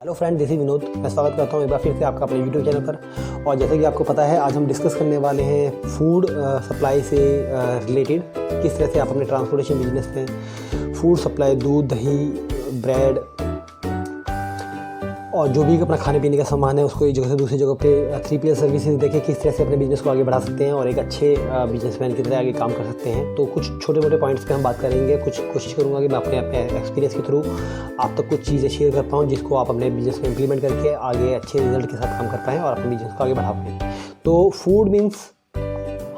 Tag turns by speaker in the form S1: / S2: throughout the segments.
S1: Hello friend, this is Vinod. मैं स्वागत करता हूँ एक बार फिर से आपका अपने यूट्यूब चैनल पर। और जैसे कि आपको पता है, आज हम डिस्कस करने वाले हैं फूड सप्लाई से रिलेटेड, किस तरह से आप अपने ट्रांसपोर्टेशन बिजनेस में फूड सप्लाई, दूध, दही, ब्रेड और जो भी अपना खाने पीने का सामान है उसको एक जगह से दूसरी जगह पे 3PL सर्विसेज देके किस तरह से अपने बिज़नेस को आगे बढ़ा सकते हैं और एक अच्छे बिजनेसमैन की तरह आगे काम कर सकते हैं। तो कुछ छोटे मोटे पॉइंट्स पे हम बात करेंगे। कुछ कोशिश करूँगा कि मैं अपने एक्सपीरियंस के थ्रू आप तक कुछ चीज़ें शेयर कर पाऊँ जिसको आप अपने बिजनेस में इंप्लीमेंट करके आगे अच्छे रिजल्ट के साथ काम कर पाएँ और अपने बिजनेस को आगे बढ़ा पाएँ। तो फूड मीन्स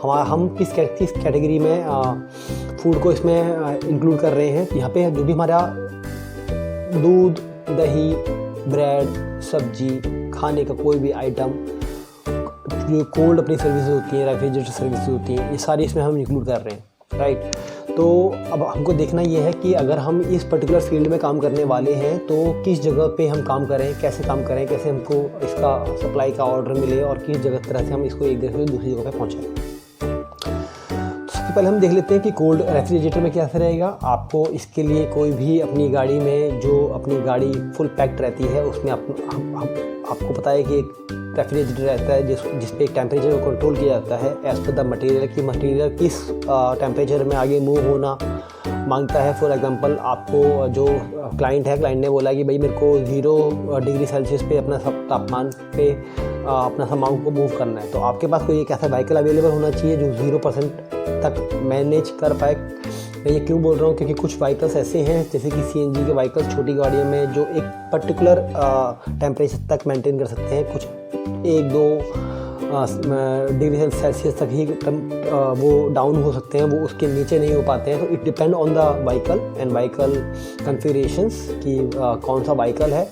S1: हम किस कैटेगरी में फूड को इसमें इंक्लूड कर रहे हैं। यहाँ पे जो भी हमारा दूध, दही, ब्रेड, सब्जी, खाने का कोई भी आइटम, जो कोल्ड अपनी सर्विसेज होती हैं, रेफ्रिजरेटर सर्विसेज होती हैं, ये सारी इसमें हम इंक्लूड कर रहे हैं, राइट। तो अब हमको देखना ये है कि अगर हम इस पर्टिकुलर फील्ड में काम करने वाले हैं तो किस जगह पे हम काम करें, कैसे काम करें, कैसे हमको इसका सप्लाई का ऑर्डर मिले और किस जगह तरह से हम इसको एक जगह से दूसरी जगह पे पहुँचाएँ। पहले हम देख लेते हैं कि कोल्ड रेफ्रिजरेटर में क्या असर रहेगा। आपको इसके लिए कोई भी अपनी गाड़ी में, जो अपनी गाड़ी फुल पैक्ड रहती है, उसमें आपको पता है कि एक रेफ्रिजरेटर रहता है जिस पे एक टेम्परेचर को कंट्रोल किया जाता है एज पर द मटेरियल, कि मटेरियल किस टेम्परेचर में आगे मूव होना मांगता है। फॉर एग्जांपल, आपको जो क्लाइंट ने बोला कि भाई मेरे को 0 डिग्री सेल्सियस पे अपना तापमान पे अपना सामान को मूव करना है, तो आपके पास कोई एक ऐसा व्हीकल अवेलेबल होना चाहिए जो 0% तक मैनेज कर पाए। मैं ये क्यों बोल रहा हूँ, क्योंकि कुछ व्हीकल्स ऐसे हैं जैसे कि CNG के व्हीकल्स छोटी गाड़ियों में जो एक पर्टिकुलर टेम्परेचर तक मेंटेन कर सकते हैं, कुछ 1-2 डिग्री सेल्सियस तक ही वो डाउन हो सकते हैं, वो उसके नीचे नहीं हो पाते हैं। तो it depend on the vehicle and vehicle configurations कि कौन सा व्हीकल है।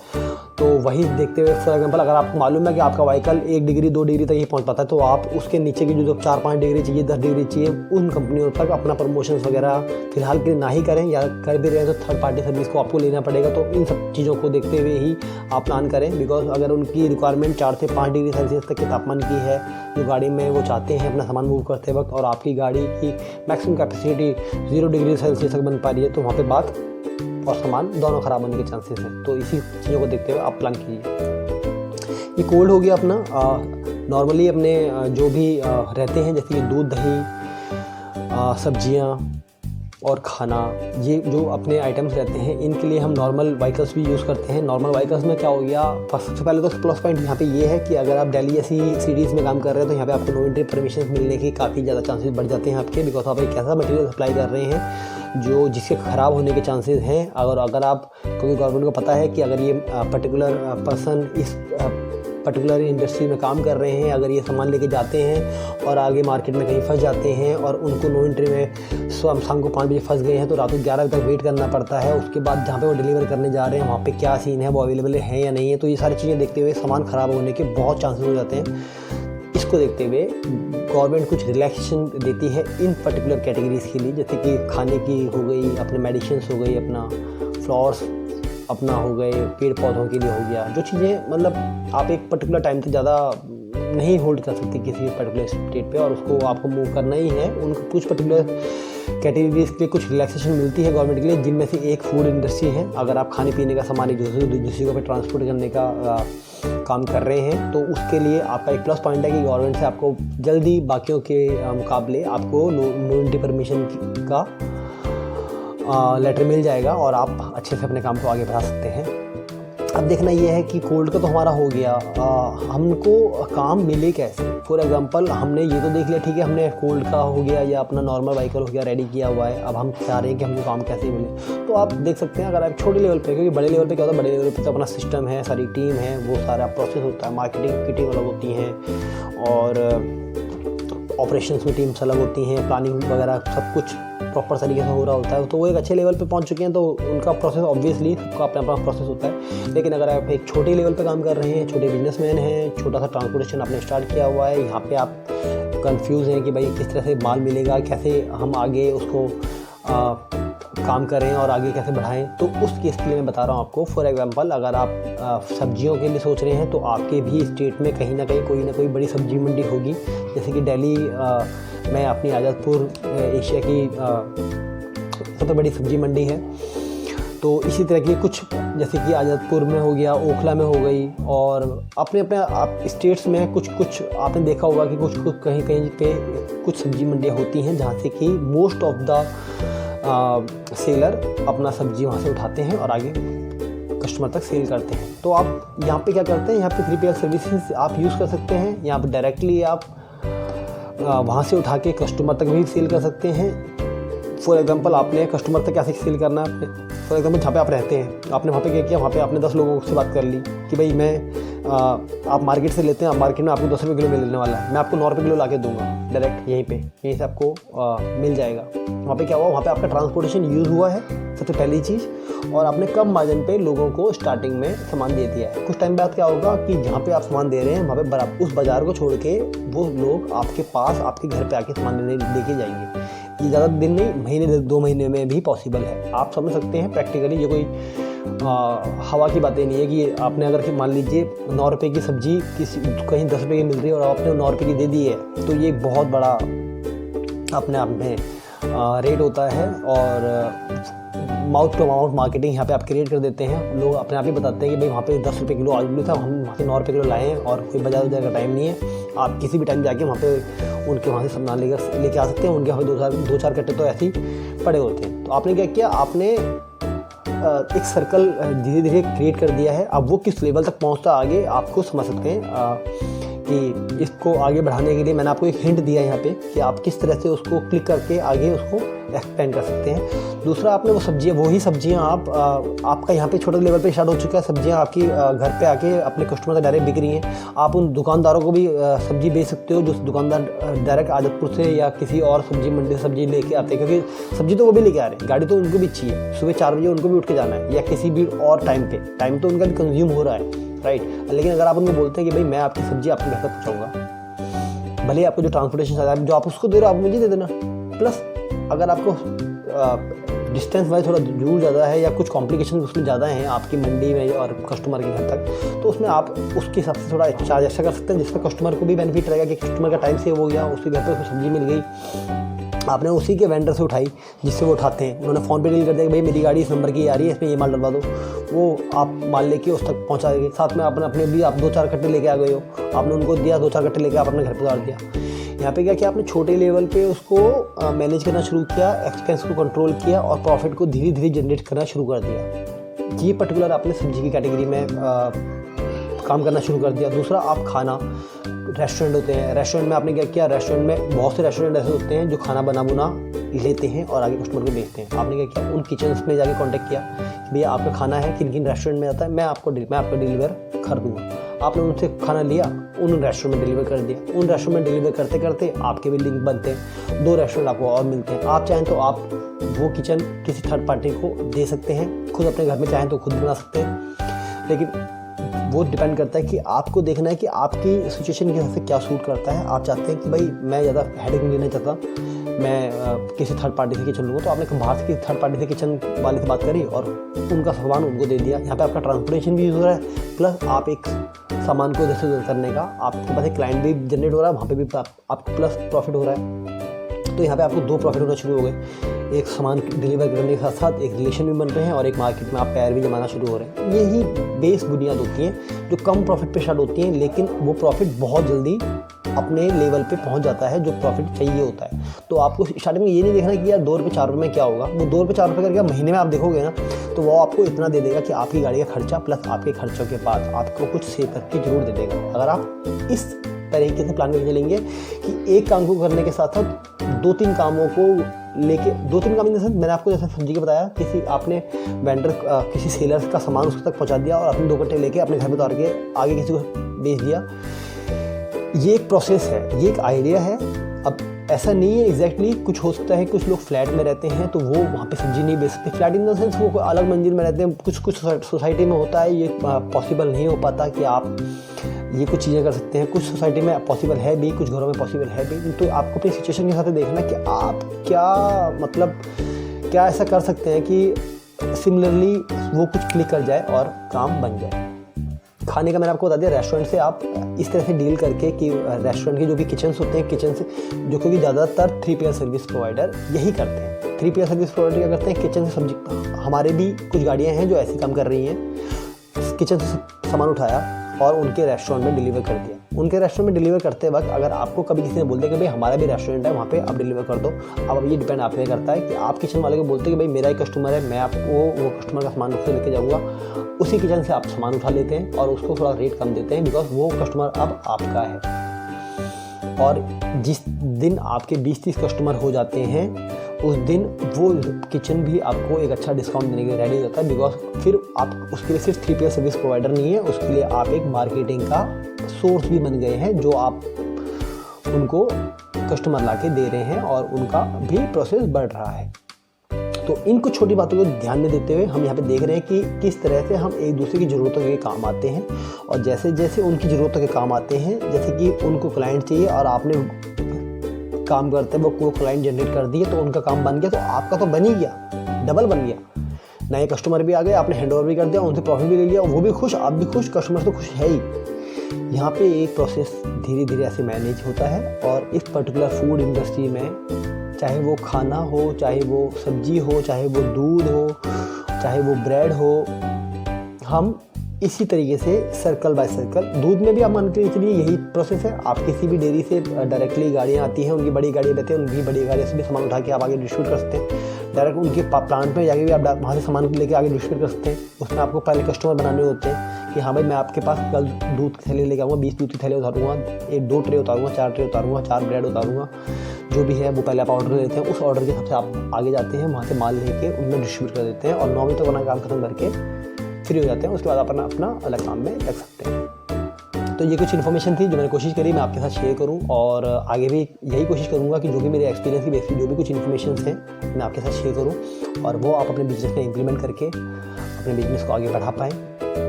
S1: तो वही देखते हुए, फॉर एग्जांपल, अगर आपको मालूम है कि आपका व्हीकल 1 डिग्री 2 डिग्री तक ही पहुंच पाता है, तो आप उसके नीचे की जो 4-5 डिग्री चाहिए, 10 डिग्री चाहिए, उन कंपनियों तक अपना प्रमोशंस वगैरह फिलहाल के लिए ना ही करें, या कर भी रहे हैं तो थर्ड पार्टी सर्विस को आपको लेना पड़ेगा। तो इन सब चीज़ों को देखते हुए ही आप प्लान करें, बिकॉज अगर उनकी रिक्वायरमेंट 4 से 5 डिग्री सेल्सियस तक के तापमान की है जो गाड़ी में वो चाहते हैं अपना सामान मूव करते वक्त, और आपकी गाड़ी की मैक्सिमम कैपेसिटी 0 डिग्री सेल्सियस तक बन पा रही है, तो वहाँ पर बात और सामान दोनों ख़राब होने के चांसेस हैं। तो इसी चीज़ों को देखते हुए आप प्लान कीजिए। ये कोल्ड हो गया अपना। नॉर्मली अपने जो भी रहते हैं जैसे कि दूध, दही, सब्जियां और खाना, ये जो अपने आइटम्स रहते हैं, इनके लिए हम नॉर्मल व्हीकल्स भी यूज़ करते हैं। नॉर्मल व्हीकल्स में क्या हो गया, सबसे पहले तो प्लस पॉइंट यहाँ पे ये है कि अगर आप दिल्ली जैसी सिटीज़ में काम कर रहे हैं तो यहाँ पे आपको नो एंट्री परमिशन मिलने के काफ़ी ज़्यादा चांसेस बढ़ जाते हैं आपके, बिकॉज आप एक ऐसा मटेरियल सप्लाई कर रहे हैं जिसके ख़राब होने के चांसेस हैं। अगर आप, क्योंकि गवर्नमेंट को पता है कि अगर ये पर्टिकुलर पर्सन इस पर्टिकुलर इंडस्ट्री में काम कर रहे हैं, अगर ये सामान लेके जाते हैं और आगे मार्केट में कहीं फंस जाते हैं और उनको नो एंट्री में शाम को 5 बजे फंस गए हैं तो रात को 11 बजे तक वेट करना पड़ता है। उसके बाद जहाँ पे वो डिलीवर करने जा रहे हैं वहाँ पे क्या सीन है, वो अवेलेबल है या नहीं है, तो ये सारी चीज़ें देखते हुए सामान ख़राब होने के बहुत चांसेस हो जाते हैं। इसको देखते हुए गवर्नमेंट कुछ रिलैक्सेशन देती है इन पर्टिकुलर कैटेगरीज़ के लिए, जैसे कि खाने की हो गई, अपने मेडिसिन्स हो गई, अपना फ्लावर्स अपना हो गए, पेड़ पौधों के लिए हो गया, जो चीज़ें मतलब आप एक पर्टिकुलर टाइम तक ज़्यादा नहीं होल्ड कर सकते किसी पर्टिकुलर स्टेट पे और उसको आपको मूव करना ही है। उनको कुछ पर्टिकुलर कैटेगरीज के लिए कुछ रिलैक्सेशन मिलती है गवर्नमेंट के लिए, जिनमें से एक फूड इंडस्ट्री है। अगर आप खाने पीने का सामान एक दूसरी जगह पर ट्रांसपोर्ट करने का काम कर रहे हैं तो उसके लिए आपका एक प्लस पॉइंट है कि गवर्नमेंट से आपको जल्दी बाकियों के मुकाबले आपको नो एंट्री परमिशन का लेटर मिल जाएगा और आप अच्छे से अपने काम को आगे बढ़ा सकते हैं। अब देखना ये है कि कोल्ड का तो हमारा हो गया, हमको काम मिले कैसे। फॉर एग्जांपल, हमने ये तो देख लिया, ठीक है, हमने कोल्ड का हो गया या अपना नॉर्मल व्हीकल हो गया रेडी किया हुआ है। अब हम चाह रहे हैं कि हमको काम कैसे मिले, तो आप देख सकते हैं अगर आप छोटे लेवल पे, क्योंकि बड़े लेवल पे क्या होता है, बड़े लेवल पे तो अपना सिस्टम है, सारी टीम है, वो सारा प्रोसेस होता है, मार्केटिंग की टीम अलग होती हैं और ऑपरेशंस में टीम्स अलग होती हैं, प्लानिंग वगैरह सब कुछ प्रॉपर तरीके से हो रहा होता है। तो वो एक अच्छे लेवल पे पहुंच चुके हैं तो उनका प्रोसेस ऑब्वियसली सबका अपना अपना प्रोसेस होता है। लेकिन अगर आप एक छोटे लेवल पे काम कर रहे हैं, छोटे बिजनेसमैन हैं, छोटा सा ट्रांसपोर्टेशन आपने स्टार्ट किया हुआ है, यहाँ पे आप कंफ्यूज हैं कि भाई किस तरह से माल मिलेगा, कैसे हम आगे उसको काम करें और आगे कैसे बढ़ाएं, तो उस केस के लिए मैं बता रहा हूँ आपको। फॉर एग्जांपल, अगर आप सब्जियों के लिए सोच रहे हैं तो आपके भी स्टेट में कहीं ना कहीं कोई ना कोई बड़ी सब्जी मंडी होगी, जैसे कि दिल्ली में अपनी आज़ादपुर एशिया की सबसे बड़ी सब्जी मंडी है। तो इसी तरह की कुछ जैसे कि आज़ादपुर में हो गया, ओखला में हो गई, और अपने अपने आप स्टेट्स में कुछ कुछ आपने देखा होगा कि कुछ कुछ कहीं कहीं पे कुछ सब्जी मंडियाँ होती हैं जहाँ से कि मोस्ट ऑफ द सेलर अपना सब्जी वहाँ से उठाते हैं और आगे कस्टमर तक सेल करते हैं। तो आप यहाँ पे क्या करते हैं, यहाँ पे 3PL सर्विसेज आप यूज़ कर सकते हैं। यहाँ पे डायरेक्टली आप वहाँ से उठा के कस्टमर तक भी सेल कर सकते हैं। फॉर एग्जांपल आपने कस्टमर तक कैसे सेल करना है, आपने फॉर एग्जांपल जहाँ पे आप रहते हैं, आपने वहाँ पे क्या किया, वहाँ पे आपने 10 लोगों से बात कर ली कि भाई आप मार्केट से लेते हैं, आप मार्केट में आपको 10 रुपये किलो मिलने वाला है, मैं आपको 9 रुपये किलो ला के दूँगा डायरेक्ट यहीं से आपको मिल जाएगा। वहाँ पे क्या हुआ, वहाँ पे आपका ट्रांसपोर्टेशन यूज़ हुआ है सबसे पहली चीज़, और आपने कम मार्जिन पे लोगों को स्टार्टिंग में सामान दे दिया है। कुछ टाइम बाद क्या होगा कि जहाँ पे आप सामान दे रहे हैं वहाँ पे बराबर उस बाज़ार को छोड़ के वो लोग आपके पास आपके घर पे आके सामान दे के जाएंगे। ये ज़्यादा दिन नहीं, महीने 2 महीने में भी पॉसिबल है। आप समझ सकते हैं प्रैक्टिकली, ये कोई हवा की बातें नहीं है कि आपने अगर मान लीजिए 9 रुपये की सब्ज़ी किसी कहीं 10 रुपये की मिल रही है और आपने 9 रुपये की दे दी है, तो ये बहुत बड़ा अपने आप में रेट होता है। और माउथ टू माउथ मार्केटिंग यहाँ पे आप क्रिएट कर देते हैं। लोग अपने आप ही बताते हैं कि भाई वहाँ पे 10 रुपये किलो आलू था, हम वहाँ से 9 रुपये किलो लाए हैं, और कोई बाजार का टाइम नहीं है। आप किसी भी टाइम जाके वहाँ पे उनके वहाँ से सामान लेके आ सकते हैं। उनके वहाँ पे 2-4 कट्टे तो ऐसे ही पड़े होते हैं। तो आपने क्या किया, आपने एक सर्कल धीरे धीरे क्रिएट कर दिया है। अब वो किस लेवल तक पहुँचता आगे आपको समझ सकते हैं कि इसको आगे बढ़ाने के लिए मैंने आपको एक हिंट दिया यहाँ पे कि आप किस तरह से उसको क्लिक करके आगे उसको एक्सपेंड कर सकते हैं। दूसरा, आपने वही सब्जियाँ आपका यहाँ पे छोटे लेवल पे स्टार्ट हो चुका है। सब्जियाँ आपकी घर पे आके अपने कस्टमर से डायरेक्ट बिक रही हैं। आप उन दुकानदारों को भी सब्जी बेच सकते हो जो दुकानदार डायरेक्ट आज़ादपुर से या किसी और सब्जी मंडी से सब्जी लेके आते हैं, क्योंकि सब्जी तो वो भी लेके आ रहे हैं, गाड़ी तो उनको भी चाहिए। सुबह 4 बजे उनको भी उठ के जाना है या किसी भी और टाइम तो उनका भी कंज्यूम हो रहा है, राइट। लेकिन अगर आप उनको बोलते हैं कि भाई मैं आपकी सब्जी आपके घर तक पहुँचाऊँगा, भले आपको जो ट्रांसपोर्टेशन चार्ज जो आप उसको दे रहे हो आप मुझे दे देना, प्लस अगर आपको डिस्टेंस वाइज थोड़ा दूर ज़्यादा है या कुछ कॉम्प्लिकेशन उसमें ज़्यादा हैं आपकी मंडी में और कस्टमर के घर तक, तो उसमें आप उसके हिसाब से थोड़ा चार्ज एक्स्ट्रा कर सकते हैं, जिससे कस्टमर को भी बेनिफिट रहेगा कि कस्टमर का टाइम सेव हो गया, उसके घर पर उसको सब्जी मिल गई। आपने उसी के वेंडर से उठाई जिससे वो उठाते हैं, उन्होंने फ़ोन पे डील कर दिया कि भाई मेरी गाड़ी इस नंबर की आ रही है, इसमें ये माल डलवा दो, वो आप माल लेके उस तक पहुँचा देंगे। साथ में आपने अपने भी आप 2-4 कट्टे लेके आ गए हो, आपने उनको दिया, 2-4 कट्टे लेके आप अपने घर पर उतार दिया। यहाँ पे क्या किया आपने, छोटे लेवल पे उसको मैनेज करना शुरू किया, एक्सपेंस को कंट्रोल किया और प्रॉफिट को धीरे धीरे जनरेट करना शुरू कर दिया। ये पर्टिकुलर आपने सब्जी की कैटेगरी में काम करना शुरू कर दिया। दूसरा, आप खाना रेस्टोरेंट होते हैं, रेस्टोरेंट में आपने क्या किया, रेस्टोरेंट में बहुत से रेस्टोरेंट ऐसे होते हैं जो खाना बना बुना लेते हैं और आगे कस्टमर को बेचते हैं। आपने क्या किया, उन किचन्स में जाके कांटेक्ट किया कि भैया आपका खाना है किन किन रेस्टोरेंट में आता है, मैं आपको डिलीवर कर दूँगा। आपने उनसे खाना लिया, उन रेस्टोरेंट में डिलीवर कर दिया। उन रेस्टोरेंट में डिलीवर करते करते आपके भी लिंक बनते हैं, 2 रेस्टोरेंट आपको और मिलते हैं। आप चाहें तो आप वो किचन किसी थर्ड पार्टी को दे सकते हैं, खुद अपने घर में चाहें तो खुद बना सकते हैं, लेकिन वो डिपेंड करता है कि आपको देखना है कि आपकी सिचुएशन के हिसाब से क्या सूट करता है। आप चाहते हैं कि भाई मैं ज़्यादा हेडेक नहीं लेना चाहता, मैं किसी थर्ड पार्टी से किचन लूँगा, तो आपने बाहर से किसी थर्ड पार्टी से किचन वाले से बात करी और उनका सामान उनको दे दिया। यहाँ पे आपका ट्रांसपोर्टेशन भी यूज़ हो रहा है, प्लस आप एक सामान को इधर से उधर करने का आपके पास एक क्लाइंट भी जनरेट हो रहा है, वहाँ पे भी आपको प्लस प्रॉफिट हो रहा है। तो यहाँ पे आपको 2 प्रॉफिट होना शुरू हो गए, एक सामान डिलीवर करने के साथ साथ एक रिलेशन भी बन रहे हैं और एक मार्केट में आप पैर भी जमाना शुरू हो रहे हैं। यही बेस बुनियाद होती है जो कम प्रॉफिट पे स्टार्ट होती हैं, लेकिन वो प्रॉफिट बहुत जल्दी अपने लेवल पे पहुंच जाता है जो प्रॉफिट चाहिए होता है। तो आपको स्टार्टिंग में ये नहीं देखना कि यार 2 रुपये 4 रुपये में क्या होगा, वो 2 रुपये 4 रुपये करके महीने में आप देखोगे ना, तो वो आपको इतना दे देगा कि आपकी गाड़ी का खर्चा प्लस आपके खर्चों के बाद आपको कुछ सेव करके जरूर दे देगा। अगर आप इस तरीके से प्लान करके चलेंगे कि एक काम को करने के साथ साथ 2-3 कामों को लेके, 2-3 काम जैसे मैंने आपको जैसे सब्जी का बताया, किसी आपने वेंडर किसी सेलर का सामान उसके तक पहुंचा दिया और अपने 2 कट्टे लेके अपने घर में उतार के आगे किसी को बेच दिया। ये एक प्रोसेस है, ये एक आइडिया है। अब ऐसा नहीं है एग्जैक्टली, कुछ हो सकता है कुछ लोग फ्लैट में रहते हैं तो वो वहाँ पे सब्जी नहीं बेच सकते, फ्लैट इन द सेंस वो अलग मंजिल में रहते हैं। कुछ सोसाइटी में होता है ये पॉसिबल नहीं हो पाता कि आप ये कुछ चीज़ें कर सकते हैं, कुछ सोसाइटी में पॉसिबल है भी, कुछ घरों में पॉसिबल है भी। तो आपको अपनी सिचुएशन के साथ देखना कि आप क्या ऐसा कर सकते हैं कि सिमिलरली वो कुछ क्लिक कर जाए और काम बन जाए। खाने का मैंने आपको बता दिया, रेस्टोरेंट से आप इस तरह से डील करके कि रेस्टोरेंट के जो भी किचन्स होते हैं, किचन से जो क्योंकि ज़्यादातर 3PL सर्विस प्रोवाइडर यही करते हैं। 3PL सर्विस प्रोवाइडर क्या करते हैं, किचन से सब्जी, हमारे भी कुछ गाड़ियाँ हैं जो ऐसे काम कर रही हैं, किचन से सामान उठाया और उनके रेस्टोरेंट में डिलीवर कर दिया। उनके रेस्टोरेंट में डिलीवर करते वक्त अगर आपको कभी किसी ने बोल दिया कि भाई हमारा भी रेस्टोरेंट है, वहाँ पे आप डिलीवर कर दो, अब ये डिपेंड आप पे करता है कि आप किचन वाले को बोलते हैं कि भाई मेरा ही कस्टमर है, मैं आपको वो कस्टमर का सामान उससे लेके जाऊँगा, उसी किचन से आप सामान उठा लेते हैं और उसको थोड़ा रेट कम देते हैं, बिकॉज वो कस्टमर अब आपका है। और जिस दिन आपके 20-30 कस्टमर हो जाते हैं, उस दिन वो किचन भी आपको एक अच्छा डिस्काउंट देने के लिए रेडी हो जाता है, बिकॉज फिर आप उसके लिए सिर्फ 3PL सर्विस प्रोवाइडर नहीं है, उसके लिए आप एक मार्केटिंग का सोर्स भी बन गए हैं, जो आप उनको कस्टमर ला के दे रहे हैं और उनका भी प्रोसेस बढ़ रहा है। तो इन कुछ छोटी बातों को ध्यान में देते हुए हम यहाँ पे देख रहे हैं कि किस तरह से हम एक दूसरे की ज़रूरतों के काम आते हैं, और जैसे जैसे उनकी ज़रूरतों के काम आते हैं, जैसे कि उनको क्लाइंट चाहिए और आपने काम करते वो क्लाइंट जनरेट कर दिए तो उनका काम बन गया, तो आपका तो बन ही गया, डबल बन गया। नए कस्टमर भी आ गए, आपने हैंड ओवर भी कर दिया, उनसे प्रॉफिट भी ले लिया, वो भी खुश, आप भी खुश, कस्टमर तो खुश है ही। यहाँ पे एक प्रोसेस धीरे धीरे ऐसे मैनेज होता है, और इस पर्टिकुलर फूड इंडस्ट्री में चाहे वो खाना हो, चाहे वो सब्जी हो, चाहे वो दूध हो, चाहे वो ब्रेड हो, हम इसी तरीके से सर्कल बाय सर्कल, दूध में भी आप मान के चलिए यही प्रोसेस है। आप किसी भी डेयरी से डायरेक्टली गाड़ियाँ आती हैं, उनकी बड़ी गाड़ियाँ रहती हैं, उनकी बड़ी गाड़ियों से भी सामान उठा के आप आगे डिस्ट्रीब्यूट कर सकते हैं। डायरेक्ट उनके प्लांट में जाके भी आप वहाँ से सामान लेके आगे डिस्ट्रीब्यूट कर सकते हैं। उसमें आपको पहले कस्टमर बनाने होते हैं कि हाँ भाई मैं आपके पास कल दूध के थैले लेके आऊँगा, 20 दूध के थैले उतारूँगा, 1-2 ट्रे उतारूँगा, 4 ट्रे उतारूँगा, 4 ब्रेड उतारूँगा, जो भी है वो पहले आप ऑर्डर लेते हैं। उस ऑर्डर के हिसाब से आप आगे जाते हैं, वहाँ से माल लेके उनमें डिस्ट्रीब्यूट कर देते हैं और 9 बजे तक अपना काम खत्म करके फ्री हो जाते हैं। उसके बाद अपना अलग काम में लग सकते हैं। तो ये कुछ इन्फॉर्मेशन थी जो मैंने कोशिश करी मैं आपके साथ शेयर करूं, और आगे भी यही कोशिश करूंगा कि जो भी मेरे एक्सपीरियंस की बेसिस जो भी कुछ इन्फॉर्मेशन हैं मैं आपके साथ शेयर करूं, और वो आप अपने बिजनेस में इम्प्लीमेंट करके अपने बिजनेस को आगे बढ़ा पाएँ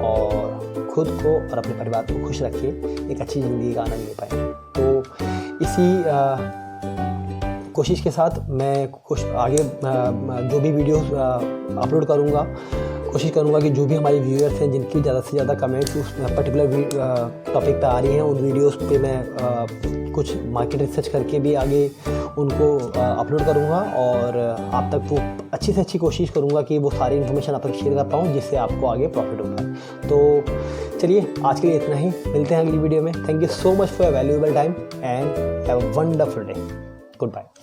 S1: और खुद को और अपने परिवार को खुश रखिए, एक अच्छी ज़िंदगी का आनंद ले पाएँ। तो इसी कोशिश के साथ मैं कुछ आगे जो भी वीडियोस अपलोड करूँगा, कोशिश करूँगा कि जो भी हमारे व्यूअर्स हैं जिनकी ज़्यादा से ज़्यादा कमेंट्स उस पर्टिकुलर टॉपिक पे आ रही हैं, उन वीडियोस पे मैं कुछ मार्केट रिसर्च करके भी आगे उनको अपलोड करूँगा, और आप तक वो अच्छी से अच्छी कोशिश करूँगा कि वो सारी इन्फॉर्मेशन आप तक शेयर कर पाऊँ, जिससे आपको आगे प्रॉफिट हो पाए। तो चलिए आज के लिए इतना ही, मिलते हैं अगली वीडियो में। Thank you so much for your valuable time and have a wonderful day. Good bye.